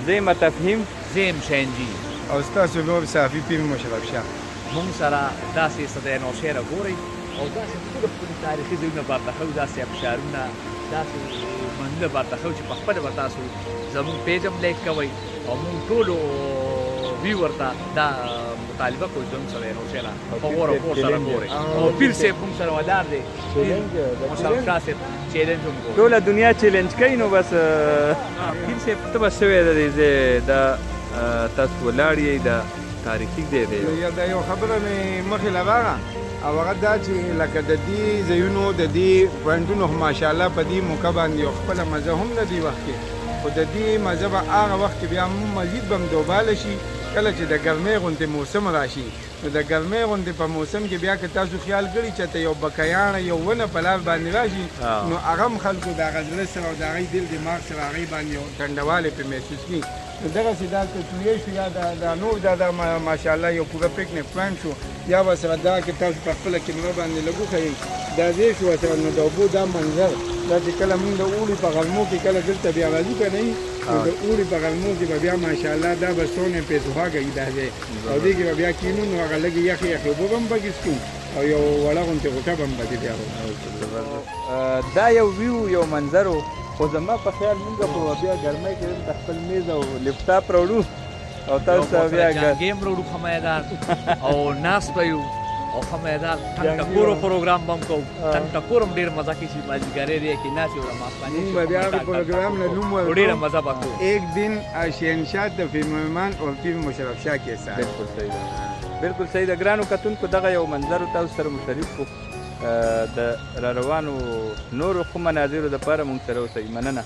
زه یم تفهیم. زه یم شینجي. او ستاسو نور صحافي پیر مشرف شاه. مونږ سره داسې صدای نوشهره ګورئ او داسې ښکلي تاریخي ځایونه برته ښو، داسې ابشارونه، داسې منځونه برته ښو چې پخپله به تاسو زموږ پیج هم لایک کوئ او مونږ ټولو ویور ته دا مطالبه کوو چې زموږ صدای نوشهره په غور او پور سره ګورئ. او پیر صاحب مونږ سره ودار دی، مشرف شاه صاحب چیلنج هم ګورئ. ټوله دنیا چیلنج کوي نو بس پیر صاحب ته به شوی د دې ځای دا تاسو ولاړ یې دا تاریخي ځای دی. دا یو خبره مې مخې لغاړه او هغه دا چې لکه د دې ځایونو د دې پوینټونو ماشاءالله په دې موقع باندې یو خپله مزه هم د دې وخت کې، خو د دې مزه به هغه وخت کې بیا مزید به هم دوباله شي کله چې د ګرمۍ غوندې موسم راشي. نو د ګرمۍ غوندې په موسم کې بیا که تاسو خیال کړي چې ته یو بکیاڼه یو ونه په لار باندې راشي نو هغه هم خلکو د هغه زړه سره او د هغې دل دماغ سره هغې باندې یو ټنډوالی پرې محسوس کړي. نو دغسې دا کتویې شو یا دا نور دا ماشاءالله یو پوره پکنیک پوینټ شو، یا به سره دا که تاسو په خپله کیمره باندې لږ وښیئ دا ځای شو سره نو د اوبو دا منظر دا چې کله مونږ د اوړي په غرمو کې کله دلته بیا راځو که نه نو د اوړي په غرمو کې به بیا ماشاءالله دا به څونه پیسوهاږه وي دا ځای او دې کې به بیا کینو نو هغه لږې یخې یخې اوبه به هم پکې څکو او یو وړه غوندې غوټه به هم پکې بیا دا یو ویو یو منظر و، خو زما په خیال مونږ به بیا ګرمۍ کې دلته خپل میز او لپټاپ راوړو او تاسو ته بیا جانګې هم راوړو ښه میدان او ناست به یو او ښه میدان ټنګ ټکورو پروګرام به هم کوو. ټنګ ټکور هم ډېر مزه کوي چې مازدیګری دی کې ناست یو مونږ به بیا هغه پروګرام نه نوم ورکړو ډېره مزه به کوو. ایک دن شهنشاه د فیلممان او پیر مشرف شاه کې سره. بالکل صحیح ده، بالکل صحیح ده. ګرانو کتونکو دغه یو منظر تاسو سره مشرف کړو د را روانو نورو ښه مناظرو دپاره مونږ سره اوسئ. مننه.